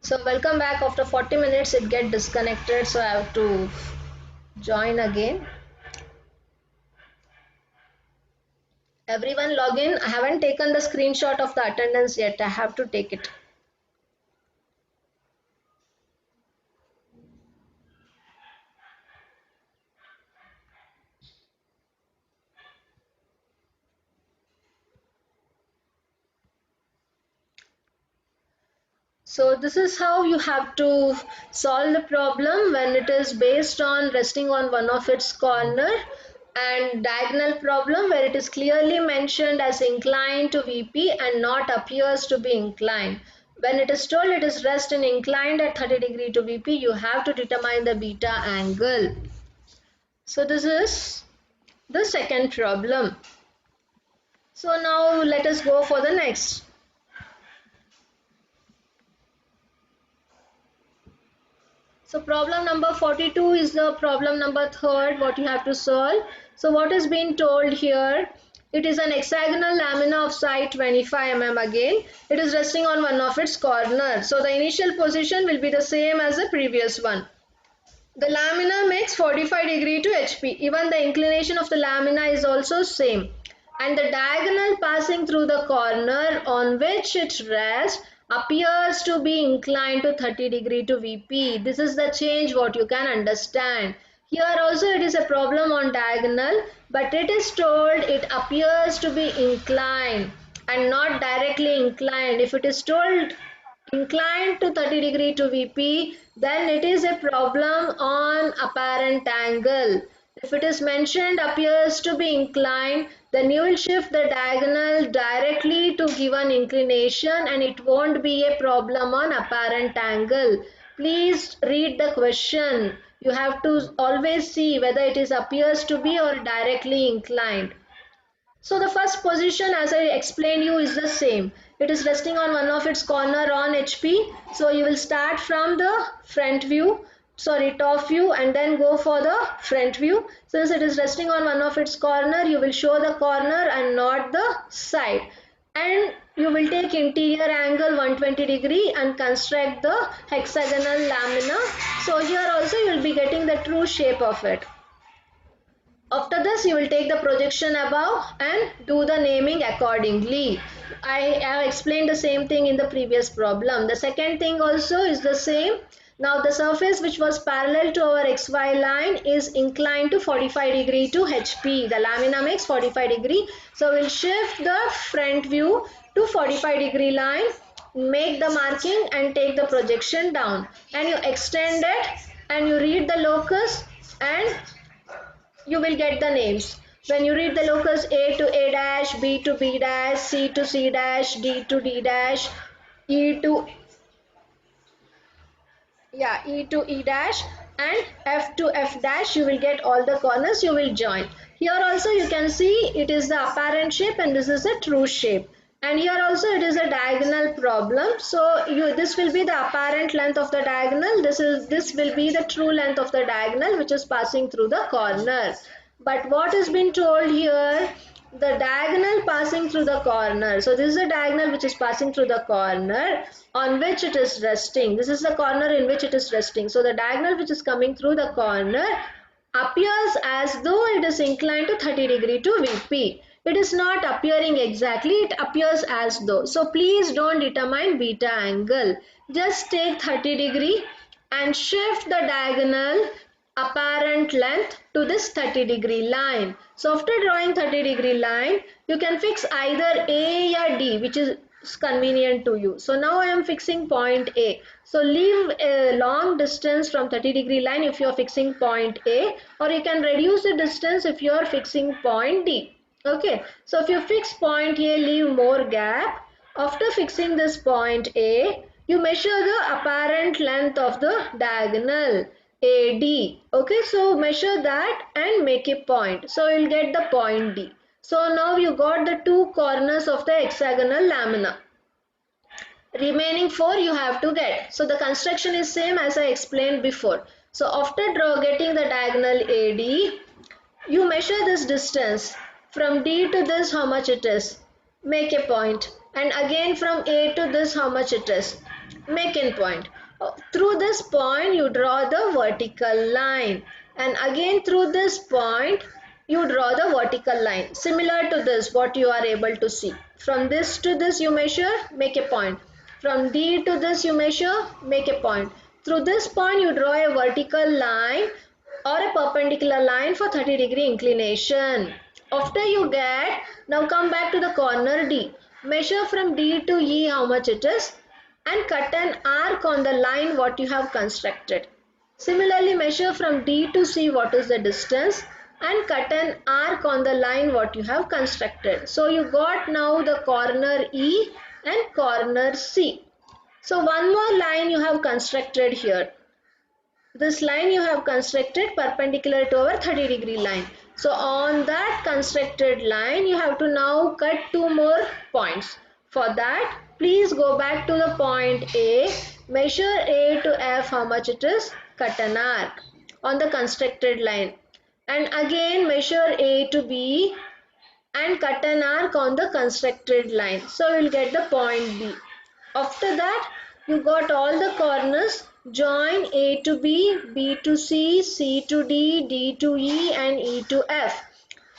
So welcome back. After 40 minutes it get disconnected, so I have to join again. Everyone log in. I haven't taken the screenshot of the attendance yet. I have to take it. So this is how you have to solve the problem when it is based on resting on one of its corner, and diagonal problem where it is clearly mentioned as inclined to VP and not appears to be inclined. When it is told it is rest and inclined at 30 degree to VP, you have to determine the beta angle. So this is the second problem. So now let us go for the next. So problem number 42 is the problem number third what you have to solve. So what is being told here, it is an hexagonal lamina of side 25 mm again. It is resting on one of its corners. So the initial position will be the same as the previous one. The lamina makes 45 degree to HP. Even the inclination of the lamina is also same. And the diagonal passing through the corner on which it rests appears to be inclined to 30 degree to VP. This is the change what you can understand. Here also it is a problem on diagonal, but it is told it appears to be inclined and not directly inclined. If it is told inclined to 30 degree to VP, then it is a problem on apparent angle. If it is mentioned appears to be inclined, then you will shift the diagonal directly to given inclination and it won't be a problem on apparent angle. Please read the question. You have to always see whether it is appears to be or directly inclined. So the first position, as I explained you, is the same. It is resting on one of its corner on HP. So you will start from the front view, sorry, top view, and then go for the front view. Since it is resting on one of its corner, you will show the corner and not the side. And you will take interior angle 120 degree and construct the hexagonal lamina. So here also you will be getting the true shape of it. After this, you will take the projection above and do the naming accordingly. I have explained the same thing in the previous problem. The second thing also is the same. Now the surface which was parallel to our XY line is inclined to 45 degree to HP. The lamina makes 45 degree. So we'll shift the front view to 45 degree line, make the marking and take the projection down. And you extend it and you read the locus and you will get the names. When you read the locus A to A dash, B to B dash, C to C dash, D to D dash, E to E dash and F to F dash, you will get all the corners, you will join. Here also you can see it is the apparent shape and this is a true shape. And here also it is a diagonal problem. So this will be the apparent length of the diagonal. This will be the true length of the diagonal which is passing through the corner. But what has been told here? The diagonal passing through the corner. So this is a diagonal which is passing through the corner on which it is resting. This is the corner in which it is resting. So the diagonal which is coming through the corner appears as though it is inclined to 30 degree to VP. It is not appearing exactly, it appears as though. So please don't determine beta angle. Just take 30 degree and shift the diagonal apparent length to this 30 degree line. So after drawing 30 degree line, you can fix either A or D which is convenient to you. So now I am fixing point A. So leave a long distance from 30 degree line if you are fixing point A, or you can reduce the distance if you are fixing point D. Okay, so if you fix point A, leave more gap. After fixing this point A, you measure the apparent length of the diagonal AD. Okay, so measure that and make a point. So you'll get the point D. So now you got the two corners of the hexagonal lamina. Remaining four you have to get. So the construction is same as I explained before. So after getting the diagonal AD, you measure this distance from D to this, how much it is, make a point, and again from A to this, how much it is, make a point. Through this point you draw the vertical line, and again through this point you draw the vertical line. Similar to this, what you are able to see. From this to this you measure, make a point. From D to this you measure, make a point. Through this point you draw a vertical line or a perpendicular line for 30-degree inclination. After you get, now come back to the corner D. Measure from D to E how much it is, and cut an arc on the line what you have constructed. Similarly, measure from D to C what is the distance, and cut an arc on the line what you have constructed. So you got now the corner E and corner C. So one more line you have constructed here. This line you have constructed perpendicular to our 30-degree line. So on that constructed line you have to now cut two more points. For that, please go back to the point A, measure A to F how much it is, cut an arc on the constructed line, and again measure A to B and cut an arc on the constructed line. So we will get the point B. After that, you got all the corners. Join A to B, B to C, C to D, D to E and E to F.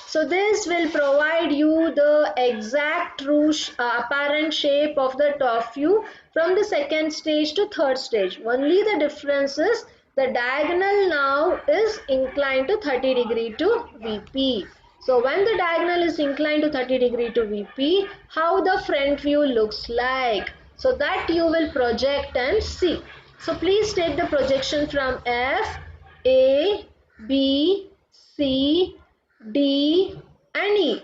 So this will provide you the exact true apparent shape of the top view from the second stage to third stage. Only the difference is the diagonal now is inclined to 30 degree to VP. So when the diagonal is inclined to 30 degree to VP, how the front view looks like. So that you will project and see. So please take the projection from F, A, B, C, D and E,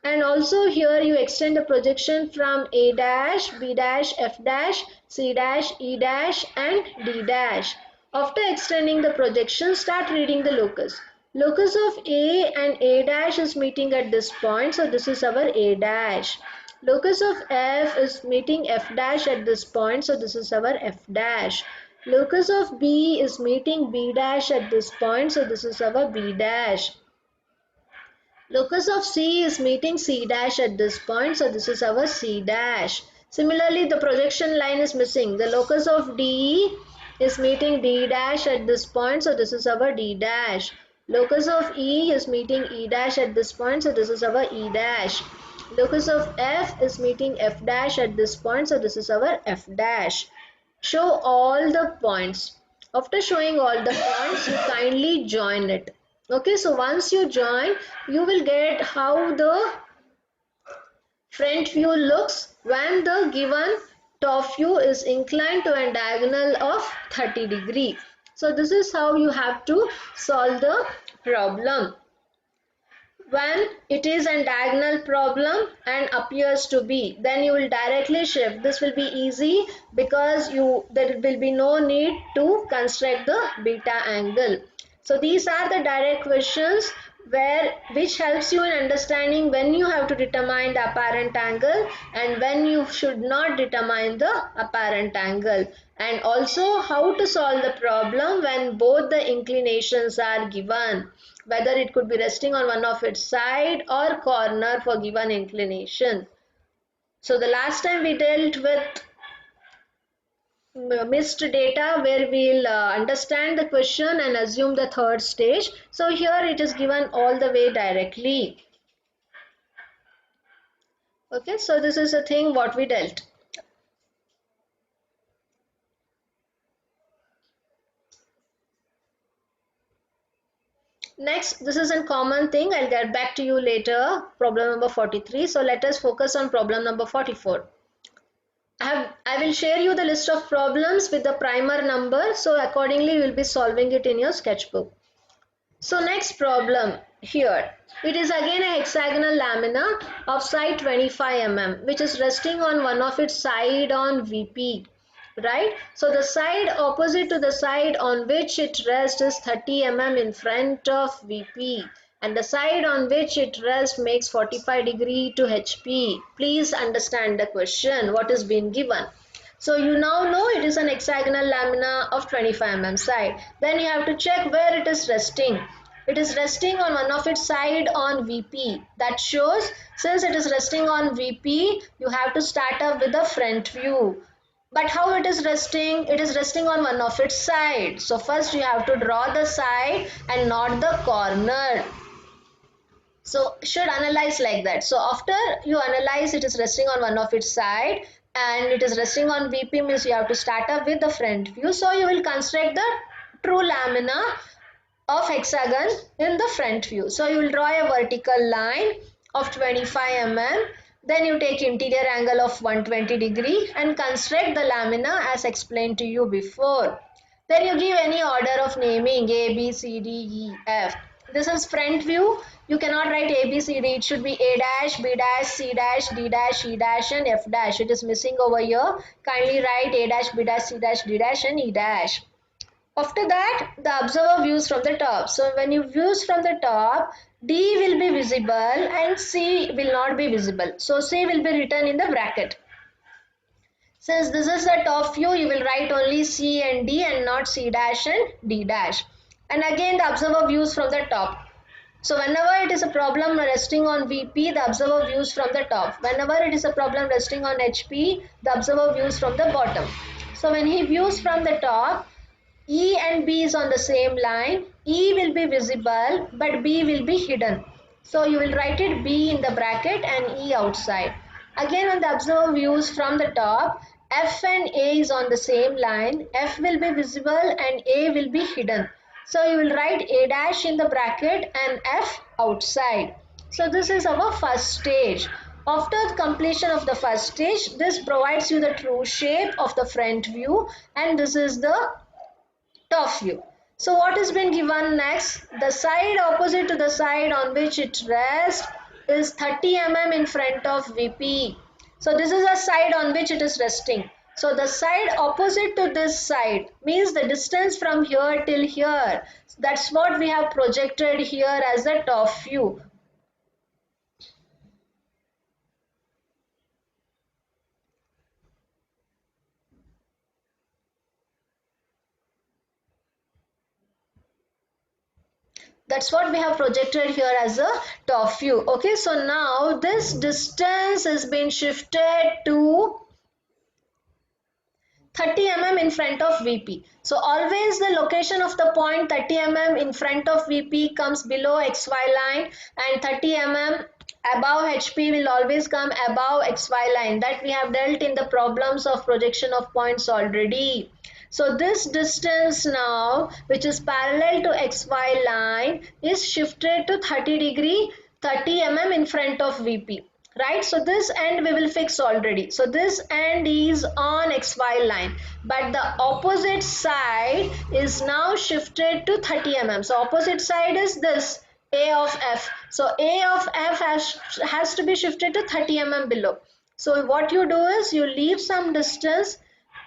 and also here you extend the projection from A dash, B dash, F dash, C dash, E dash and D dash. After extending the projection, start reading the locus. Locus of A and A dash is meeting at this point, so this is our A dash. Locus of F is meeting F dash at this point, so this is our F dash. Locus of B is meeting B dash at this point, so this is our B dash. Locus of C is meeting C dash at this point, so this is our C dash. Similarly, the projection line is missing. The locus of D is meeting D dash at this point, so this is our D dash. Locus of E is meeting E dash at this point, so this is our E dash. Locus of F is meeting F dash at this point, so this is our F dash. Show all the points. After showing all the points, you kindly join it. Okay, so once you join, you will get how the front view looks when the given top view is inclined to a diagonal of 30 degree. So this is how you have to solve the problem. When it is a diagonal problem and appears to be, then you will directly shift. This will be easy because there will be no need to construct the beta angle. So these are the direct questions which helps you in understanding when you have to determine the apparent angle and when you should not determine the apparent angle, and also how to solve the problem when both the inclinations are given, whether it could be resting on one of its side or corner for given inclination. So the last time we dealt with missed data where we'll understand the question and assume the third stage. So here it is given all the way directly. Okay, so this is the thing what we dealt. Next, this is a common thing. I'll get back to you later. Problem number 43. So let us focus on problem number 44. I will share you the list of problems with the primer number. So accordingly, you will be solving it in your sketchbook. So next problem here. It is again a hexagonal lamina of side 25 mm, which is resting on one of its side on VP. Right, so the side opposite to the side on which it rests is 30 mm in front of VP, and the side on which it rests makes 45 degree to HP. Please understand the question what is being given. So you now know it is an hexagonal lamina of 25 mm side. Then you have to check where it is resting. It is resting on one of its side on VP. That shows since it is resting on VP, you have to start up with the front view. But how it is resting? It is resting on one of its side. So first you have to draw the side and not the corner. So should analyze like that. So after you analyze, it is resting on one of its side and it is resting on VP, means you have to start up with the front view. So you will construct the true lamina of hexagon in the front view. So you will draw a vertical line of 25 mm, then you take interior angle of 120 degree and construct the lamina as explained to you before. Then you give any order of naming A, B, C, D, E, F. This is front view. You cannot write A, B, C, D. It should be A dash, B dash, C dash, D dash, E dash and F dash. It is missing over here. Kindly write A dash, B dash, C dash, D dash and E dash. After that, the observer views from the top. So when you views from the top, D will be visible and C will not be visible. So C will be written in the bracket. Since this is the top view, you will write only C and D and not C dash and D dash. And again the observer views from the top. So whenever it is a problem resting on VP, the observer views from the top. Whenever it is a problem resting on HP, the observer views from the bottom. So when he views from the top, E and B is on the same line. E will be visible but B will be hidden. So you will write it B in the bracket and E outside. Again when the observer views from the top, F and A is on the same line. F will be visible and A will be hidden. So you will write A dash in the bracket and F outside. So this is our first stage. After completion of the first stage, this provides you the true shape of the front view and this is the top view. So what has been given next? The side opposite to the side on which it rests is 30 mm in front of VP. So this is a side on which it is resting. So the side opposite to this side means the distance from here till here. That's what we have projected here as the top view. That's what we have projected here as a top view. Okay, so now this distance has been shifted to 30 mm in front of VP. So always the location of the point 30 mm in front of VP comes below XY line and 30 mm above HP will always come above XY line. That we have dealt in the problems of projection of points already. So this distance now, which is parallel to XY line, is shifted to 30 degree 30 mm in front of VP. Right, so this end we will fix already. So this end is on XY line, but the opposite side is now shifted to 30 mm. So opposite side is this A of F. So A of F has to be shifted to 30 mm below. So what you do is you leave some distance,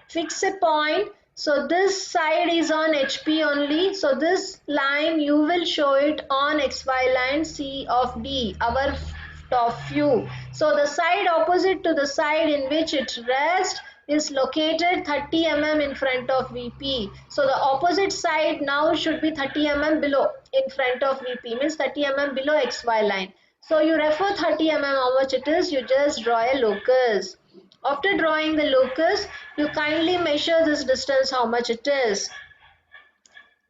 fix a point. So this side is on HP only. So this line you will show it on XY line C of D, our top view. So the side opposite to the side in which it rests is located 30 mm in front of VP. So the opposite side now should be 30 mm below in front of VP, means 30 mm below XY line. So you refer 30 mm how much it is, you just draw a locus. After drawing the locus, you kindly measure this distance how much it is.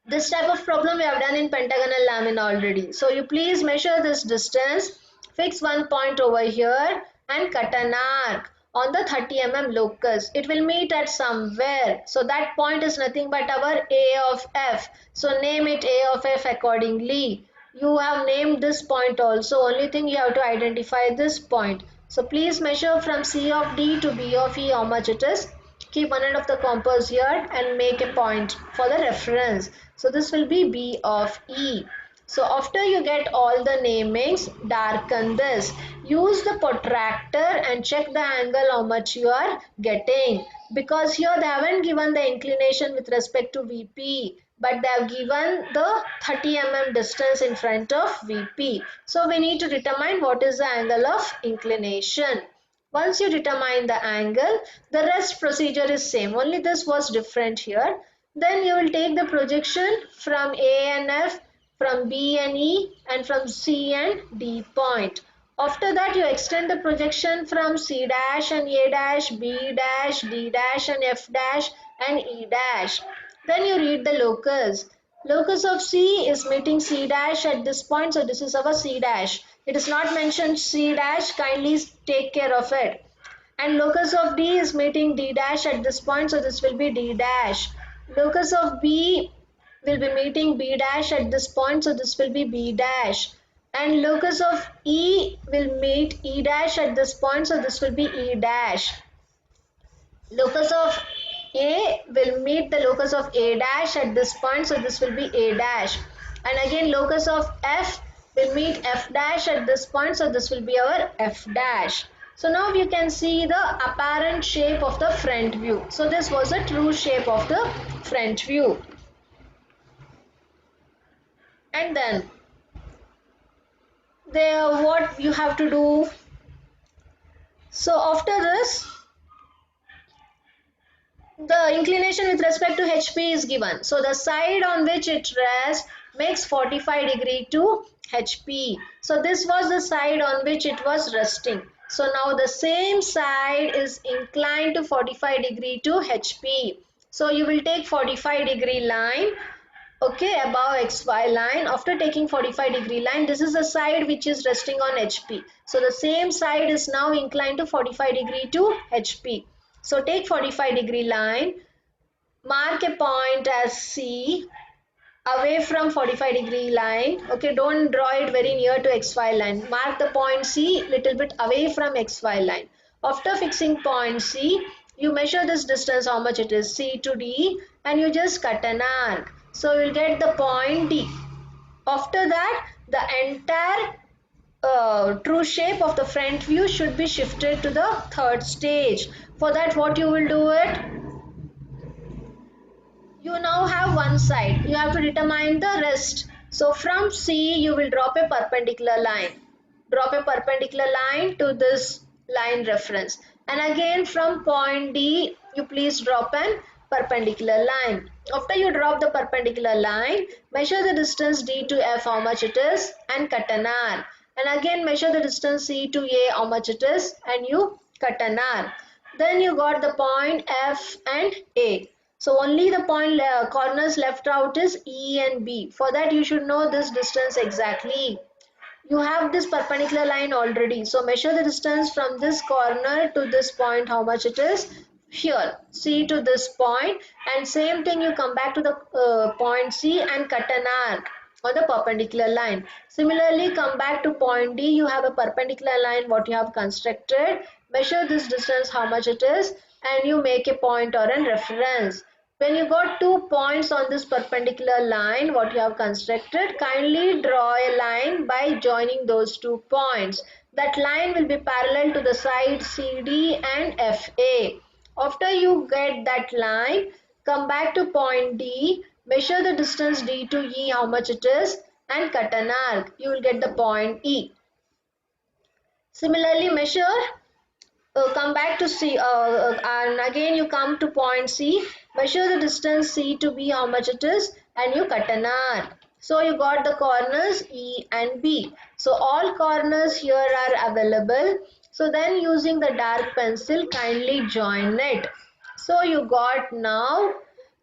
This type of problem we have done in pentagonal lamina already. So you please measure this distance, fix one point over here and cut an arc on the 30 mm locus. It will meet at somewhere. So that point is nothing but our A of F. So name it A of F accordingly. You have named this point also. Only thing you have to identify this point. So please measure from C of D to B of E how much it is. Keep one end of the compass here and make a point for the reference. So this will be B of E. So after you get all the namings, darken this. Use the protractor and check the angle how much you are getting. Because here they haven't given the inclination with respect to VP, but they have given the 30 mm distance in front of VP. So we need to determine what is the angle of inclination. Once you determine the angle, the rest procedure is same. Only this was different here. Then you will take the projection from A and F, from B and E, and from C and D point. After that, you extend the projection from C dash and A dash, B dash, D dash and F dash and E dash. Then you read the locus. Locus of C is meeting C dash at this point, so this is our C dash. It is not mentioned C dash, kindly take care of it. And locus of D is meeting D dash at this point, so this will be D dash. Locus of B will be meeting B dash at this point, so this will be B dash. And locus of E will meet E dash at this point, so this will be E dash. Locus of A will meet the locus of A dash at this point, so this will be A dash. And again locus of F will meet F dash at this point, so this will be our F dash. So now you can see the apparent shape of the front view. So this was the true shape of the front view. And then there, what you have to do? So after this, the inclination with respect to HP is given. So the side on which it rests makes 45 degree to HP. So this was the side on which it was resting. So now the same side is inclined to 45 degree to HP. So you will take 45 degree line, okay, above XY line. After taking 45 degree line, this is the side which is resting on HP. So the same side is now inclined to 45 degree to HP. So take 45 degree line, mark a point as C away from 45 degree line. Okay, don't draw it very near to XY line. Mark the point C little bit away from XY line. After fixing point C, you measure this distance, how much it is, C to D, and you just cut an arc. So you'll get the point D. After that, the entire true shape of the front view should be shifted to the third stage. For that, what you will do it? You now have one side. You have to determine the rest. So from C, you will drop a perpendicular line. Drop a perpendicular line to this line reference. And again from point D, you please drop an perpendicular line. After you drop the perpendicular line, measure the distance D to F, how much it is, and cut an arc. And again measure the distance C to A, how much it is, and you cut an arc. Then you got the point F and A. So only the point corners left out is E and B. For that you should know this distance exactly. You have this perpendicular line already. So measure the distance from this corner to this point, how much it is. Here, C to this point, and same thing you come back to the point C and cut an arc on the perpendicular line. Similarly, come back to point D, you have a perpendicular line what you have constructed. Measure this distance, how much it is, and you make a point or a reference. When you got 2 points on this perpendicular line what you have constructed, kindly draw a line by joining those 2 points. That line will be parallel to the side CD and FA. After you get that line, come back to point D, measure the distance D to E, how much it is, and cut an arc. You will get the point E. Similarly, measure, come back to C, and again you come to point C, measure the distance C to B, how much it is, and you cut an arc. So you got the corners E and B. So all corners here are available. So then using the dark pencil, kindly join it. So you got now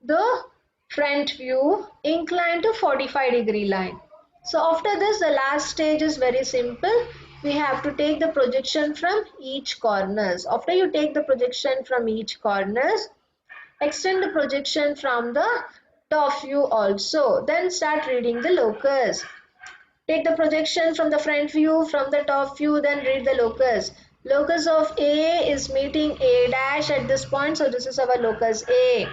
the front view inclined to 45 degree line. So after this, the last stage is very simple. We have to take the projection from each corners. After you take the projection from each corners, extend the projection from the top view also. Then start reading the locus. Take the projection from the front view, from the top view, then read the locus. Locus of A is meeting A dash at this point, so this is our locus A.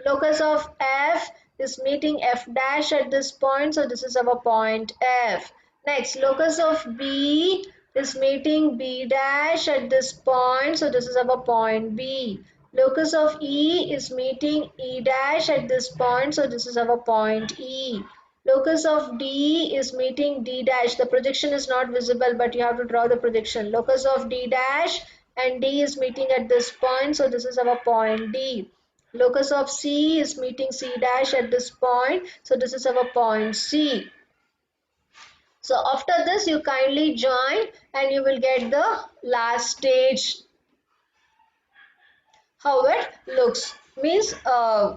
Locus of F is meeting F dash at this point, so this is our point F. Next, locus of B is meeting B dash at this point, so this is our point B. Locus of E is meeting E dash at this point, so this is our point E. Locus of D is meeting D dash. The projection is not visible, but you have to draw the projection. Locus of D dash and D is meeting at this point, so this is our point D. Locus of C is meeting C dash at this point, so this is our point C. So after this you kindly join and you will get the last stage how it looks. Means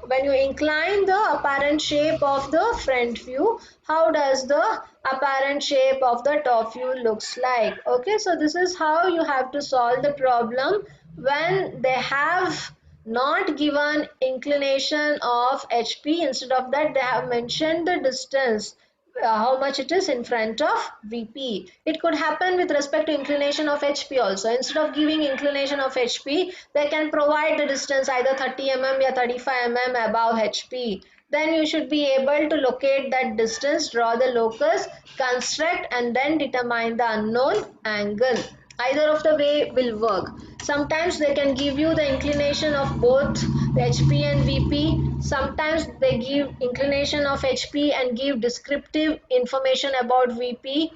when you incline the apparent shape of the front view, how does the apparent shape of the top view looks like. Okay, so this is how you have to solve the problem when they have not given inclination of HP. Instead of that they have mentioned the distance, how much it is in front of VP. It could happen with respect to inclination of HP also. Instead of giving inclination of HP, they can provide the distance either 30 mm or 35 mm above HP. Then you should be able to locate that distance, draw the locus, construct and then determine the unknown angle. Either of the way will work. Sometimes they can give you the inclination of both the HP and VP. Sometimes they give inclination of HP and give descriptive information about VP,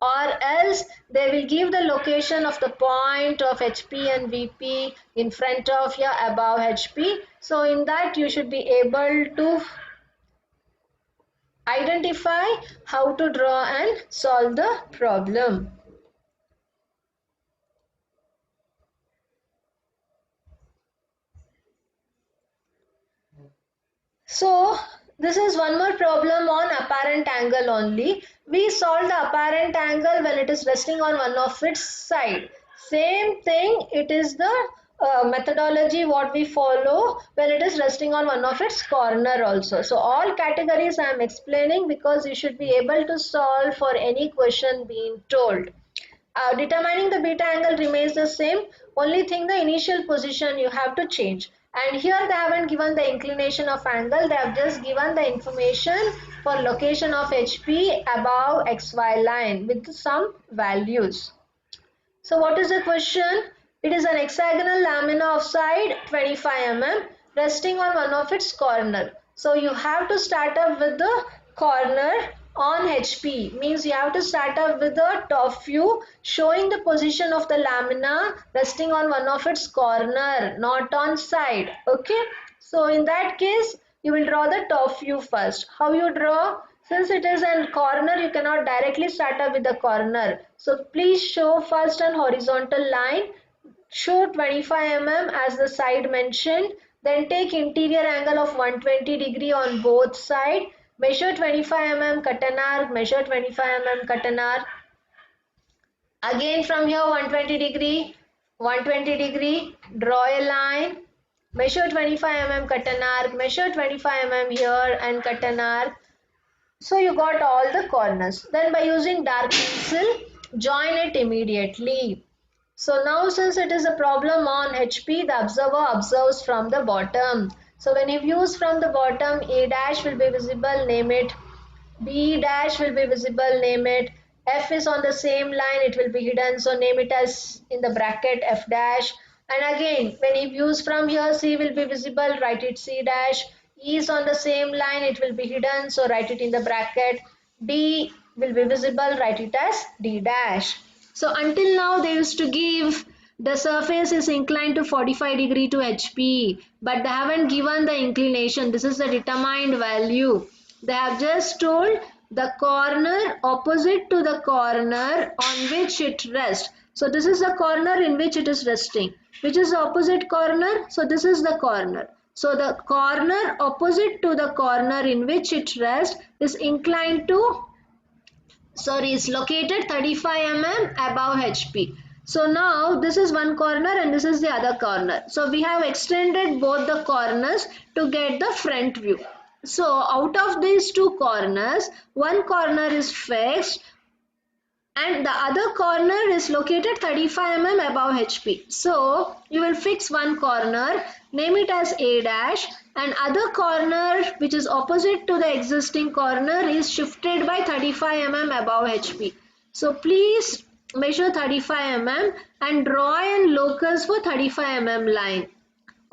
or else they will give the location of the point of HP and VP in front of you above HP. So in that you should be able to identify how to draw and solve the problem. So this is one more problem on apparent angle only. We solve the apparent angle when it is resting on one of its side. Same thing, it is the methodology what we follow when it is resting on one of its corner also. So all categories I am explaining because you should be able to solve for any question being told. Determining the beta angle remains the same, only thing the initial position you have to change. And here they haven't given the inclination of angle, they have just given the information for location of HP above XY line with some values. So what is the question? It is an hexagonal lamina of side 25 mm resting on one of its corner. So you have to start up with the corner on HP. Means you have to start up with the top view showing the position of the lamina resting on one of its corner, not on side. Okay. So in that case, you will draw the top view first. How you draw? Since it is a corner, you cannot directly start up with the corner. So please show first an horizontal line. Show 25 mm as the side mentioned. Then take interior angle of 120 degree on both sides. Measure 25 mm, cut an arc. Measure 25 mm, cut an arc. Again from here 120 degree, 120 degree, draw a line. Measure 25 mm, cut an arc. Measure 25 mm here and cut an arc. So you got all the corners. Then by using dark pencil, join it immediately. So now since it is a problem on HP, the observer observes from the bottom. So when you views from the bottom, A dash will be visible, name it. B dash will be visible, name it. F is on the same line, it will be hidden, so name it as in the bracket F dash. And again, when you views from here, C will be visible, write it C dash. E is on the same line, it will be hidden, so write it in the bracket. D will be visible, write it as D dash. So until now they used to give the surface is inclined to 45 degree to HP, but they haven't given the inclination. This is the determined value. They have just told the corner opposite to the corner on which it rests. So this is the corner in which it is resting. Which is the opposite corner? So this is the corner. So the corner opposite to the corner in which it rests is inclined to, sorry, is located 35 mm above HP. So now this is one corner and this is the other corner. So we have extended both the corners to get the front view. So out of these two corners, one corner is fixed and the other corner is located 35 mm above HP. So you will fix one corner, name it as A dash, and other corner which is opposite to the existing corner is shifted by 35 mm above HP. So please measure 35 mm and draw a locus for 35 mm line.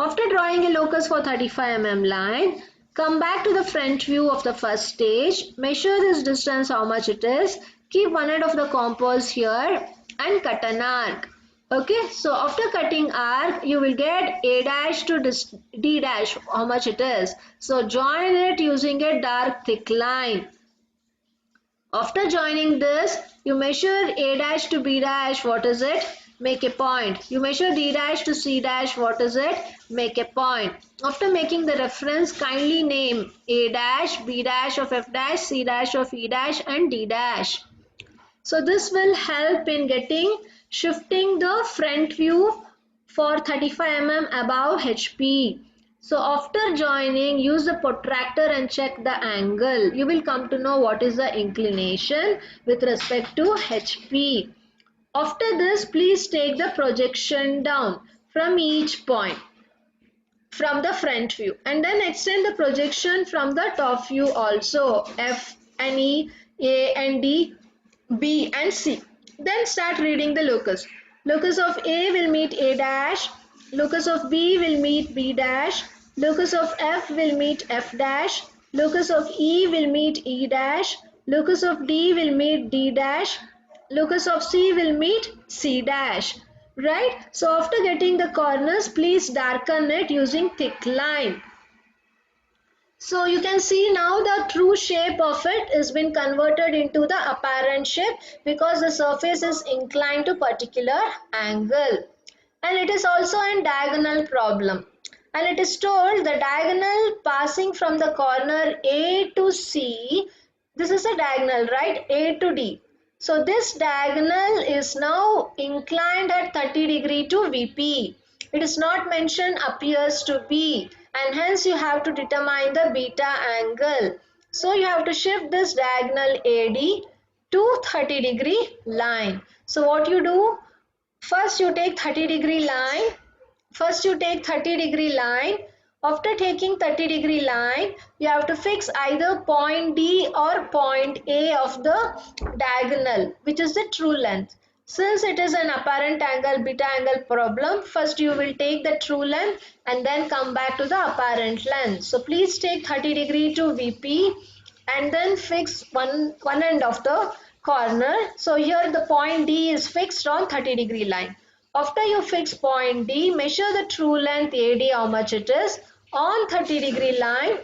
After drawing a locus for 35 mm line, come back to the front view of the first stage, measure this distance how much it is, keep one end of the compass here and cut an arc. Okay, so after cutting arc, you will get A dash to D dash, how much it is. So join it using a dark thick line. After joining this, you measure A dash to B dash, what is it? Make a point. You measure D dash to C dash, what is it? Make a point. After making the reference, kindly name A dash, B dash of F dash, C dash of E dash and D dash. So this will help in shifting the front view for 35 mm above HP. So after joining, use the protractor and check the angle. You will come to know what is the inclination with respect to HP. After this, please take the projection down from each point from the front view and then extend the projection from the top view also, F and E, A and D, B and C. Then start reading the locus. Locus of A will meet A dash, locus of B will meet B dash, locus of F will meet F dash, locus of E will meet E dash, locus of D will meet D dash, locus of C will meet C dash. Right? So after getting the corners, please darken it using thick line. So you can see now the true shape of it has been converted into the apparent shape because the surface is inclined to particular angle. And it is also a diagonal problem. And it is told the diagonal passing from the corner A to C, this is a diagonal, right? A to D. So this diagonal is now inclined at 30° to VP. It is not mentioned appears to be, and hence you have to determine the beta angle. So you have to shift this diagonal AD to 30° line. So what you do? First you take 30° line. After taking 30° line, you have to fix either point D or point A of the diagonal, which is the true length. Since it is an apparent angle, beta angle problem, first you will take the true length and then come back to the apparent length. So please take 30° to VP and then fix one end of the corner. So here the point D is fixed on 30° line. After you fix point D, measure the true length AD, how much it is. On 30° line,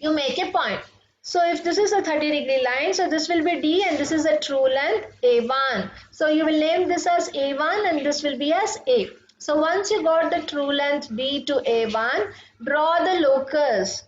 you make a point. So if this is a 30° line, so this will be D and this is the true length A1. So you will name this as A1 and this will be as A. So once you got the true length D to A1, draw the locus.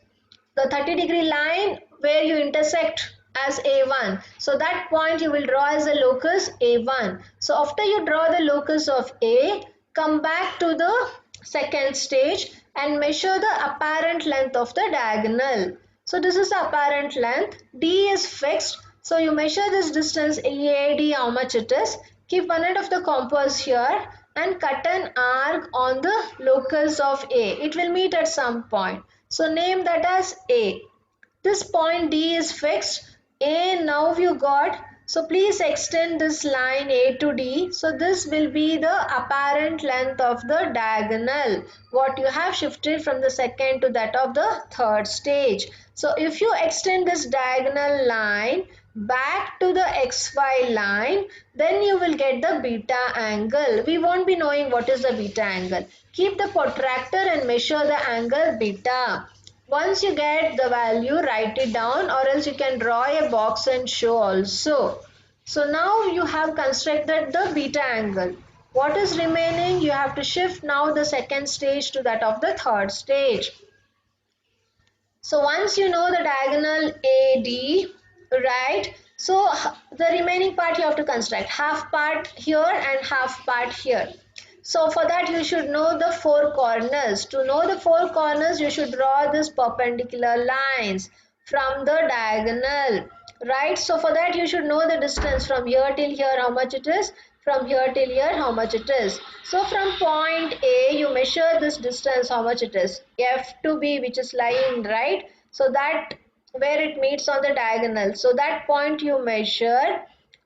The 30° line where you intersect as A1. So that point you will draw as a locus A1. So after you draw the locus of A, come back to the second stage and measure the apparent length of the diagonal. So this is the apparent length. D is fixed. So you measure this distance AD, how much it is. Keep one end of the compass here and cut an arc on the locus of A. It will meet at some point. So name that as A. This point D is fixed. A now you got. So please extend this line A to D. So this will be the apparent length of the diagonal. What you have shifted from the second to that of the third stage. So if you extend this diagonal line back to the XY line, then you will get the beta angle. We won't be knowing what is the beta angle. Keep the protractor and measure the angle beta. Once you get the value, write it down, or else you can draw a box and show also. So now you have constructed the beta angle. What is remaining? You have to shift now the second stage to that of the third stage. So once you know the diagonal AD, right? So the remaining part you have to construct. Half part here and half part here. So for that you should know the four corners. To know the four corners, you should draw this perpendicular lines from the diagonal, right? So for that you should know the distance from here till here, how much it is, from here till here, how much it is. So from point A, you measure this distance, how much it is, F to B, which is lying, right? So that where it meets on the diagonal. So that point you measure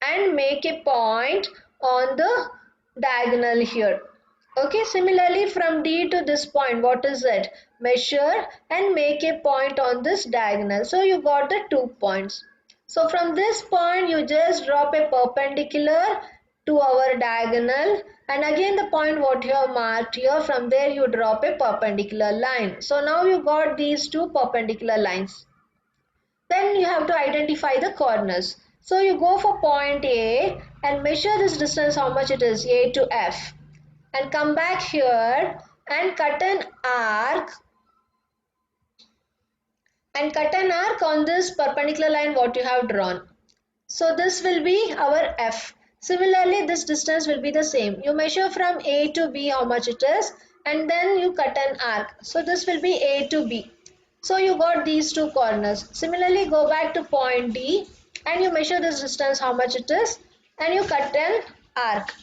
and make a point on the diagonal here. Okay, similarly from D to this point, what is it? Measure and make a point on this diagonal. So you got the 2 points. So from this point, you just drop a perpendicular to our diagonal, and again the point what you have marked here, from there you drop a perpendicular line. So now you got these two perpendicular lines. Then you have to identify the corners. So you go for point A and measure this distance, how much it is, A to F, and come back here and cut an arc on this perpendicular line what you have drawn. So this will be our F. Similarly, this distance will be the same. You measure from A to B how much it is, and then you cut an arc. So this will be A to B. So you got these two corners. Similarly, go back to point D and you measure this distance how much it is, and you cut an arc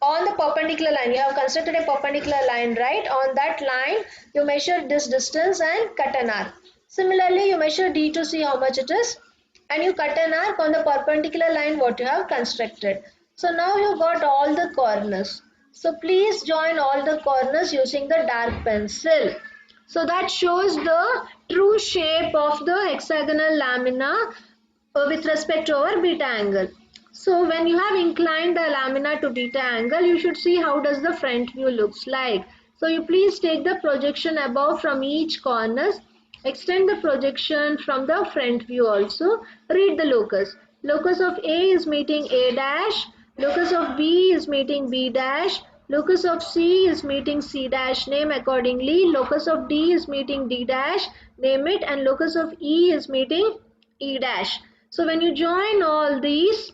on the perpendicular line. You have constructed a perpendicular line, right? On that line you measure this distance and cut an arc. Similarly, you measure D to C how much it is, and you cut an arc on the perpendicular line what you have constructed. So now you got all the corners. So please join all the corners using the dark pencil. So that shows the true shape of the hexagonal lamina with respect to our beta angle. So when you have inclined the lamina to beta angle, you should see how does the front view looks like. So you please take the projection above from each corner, extend the projection from the front view also, read the locus. Locus of A is meeting A dash, locus of B is meeting B dash, locus of C is meeting C dash, name accordingly, locus of D is meeting D dash, name it, and locus of E is meeting E dash. So when you join all these,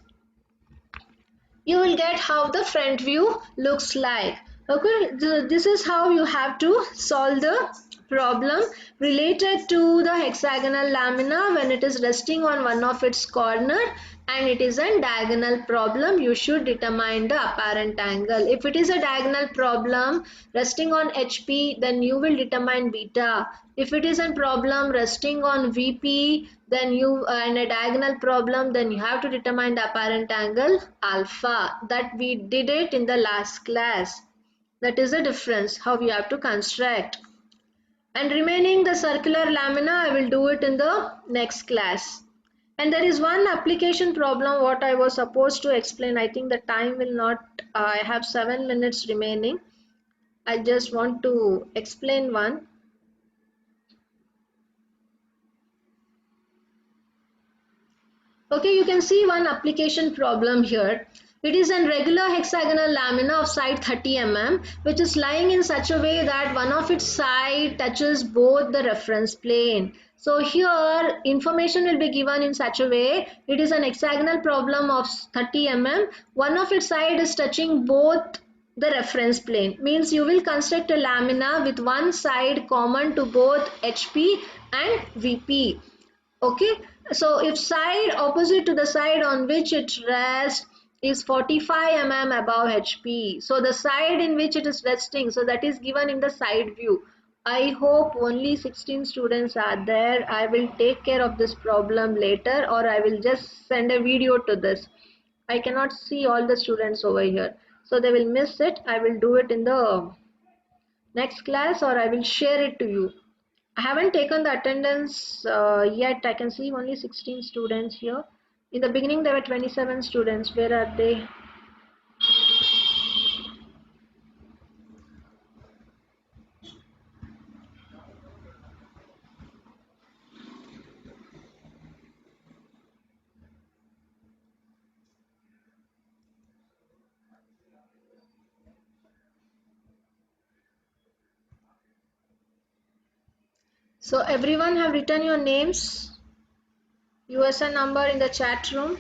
you will get how the front view looks like. Okay, this is how you have to solve the problem related to the hexagonal lamina when it is resting on one of its corner and it is a diagonal problem. You should determine the apparent angle. If it is a diagonal problem resting on HP, then you will determine beta. If it is a problem resting on VP, then you and a diagonal problem, then you have to determine the apparent angle alpha. That we did it in the last class. That is the difference how you have to construct. And remaining the circular lamina, I will do it in the next class. And there is one application problem what I was supposed to explain. I think the time will not, I have 7 minutes remaining. I just want to explain one. Okay, you can see one application problem here. It is a regular hexagonal lamina of side 30 mm which is lying in such a way that one of its side touches both the reference plane. So here information will be given in such a way. It is an hexagonal problem of 30 mm. One of its side is touching both the reference plane. Means you will construct a lamina with one side common to both HP and VP. Okay, so if side opposite to the side on which it rests is 45 mm above HP, so the side in which it is resting, so that is given in the side view. I hope only 16 students are there. I will take care of this problem later, or I will just send a video to this. I cannot see all the students over here, so they will miss it. I will do it in the next class, or I will share it to you. I haven't taken the attendance yet. I can see only 16 students here. In the beginning there were 27 students. Where are they? So everyone have written your names, USN number in the chat room.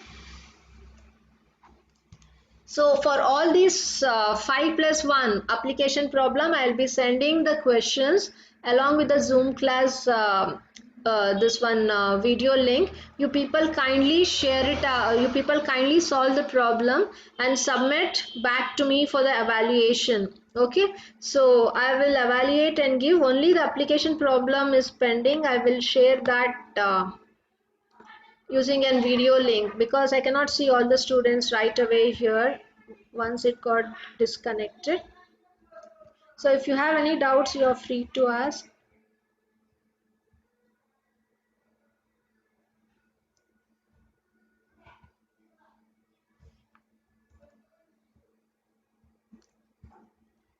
So for all these 5 plus 1 application problem, I will be sending the questions along with the Zoom class, this one video link. You people kindly share it, you people kindly solve the problem and submit back to me for the evaluation. Okay, so I will evaluate and give. Only the application problem is pending. I will share that using a video link because I cannot see all the students right away here once it got disconnected. So if you have any doubts, you are free to ask.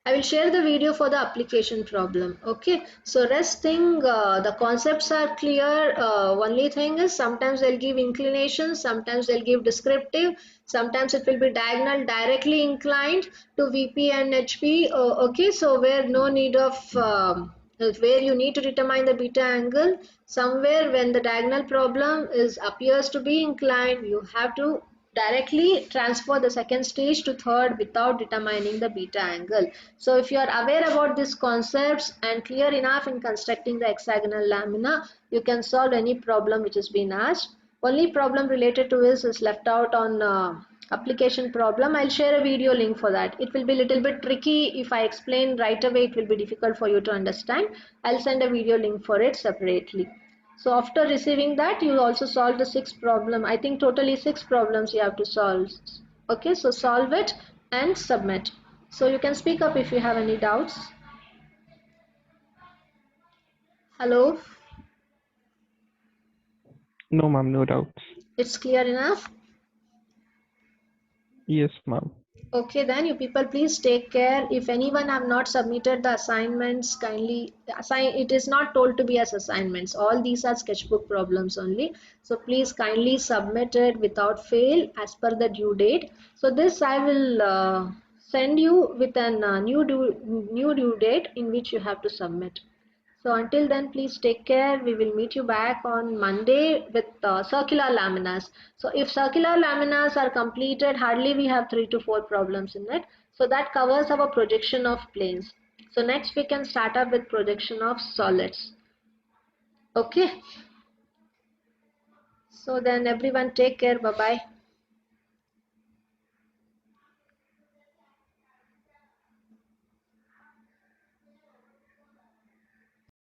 I will share the video for the application problem. Okay, so rest thing, the concepts are clear. Only thing is sometimes they'll give inclination, sometimes they'll give descriptive, sometimes it will be diagonal directly inclined to VP and HP. Okay, so where no need of where you need to determine the beta angle. Somewhere when the diagonal problem is appears to be inclined, you have to directly transfer the second stage to third without determining the beta angle. So if you are aware about these concepts and clear enough in constructing the hexagonal lamina, you can solve any problem which has been asked. Only problem related to this is left out on application problem. I'll share a video link for that. It will be a little bit tricky. If I explain right away, it will be difficult for you to understand. I'll send a video link for it separately. So after receiving that, you also solve the sixth problem. I think totally six problems you have to solve. Okay, so solve it and submit. So you can speak up if you have any doubts. Hello, No, ma'am, no doubts. it's clear enough? Yes, ma'am. Okay, then you people please take care. If anyone have not submitted the assignments, kindly assign. It is not told to be as assignments. All these are sketchbook problems only. So please kindly submit it without fail as per the due date. So this I will send you with an new due date in which you have to submit. So until then, please take care. We will meet you back on Monday with circular laminas. So if circular laminas are completed, hardly we have 3 to 4 problems in it. So that covers our projection of planes. So next we can start up with projection of solids. Okay. So then everyone take care. Bye bye.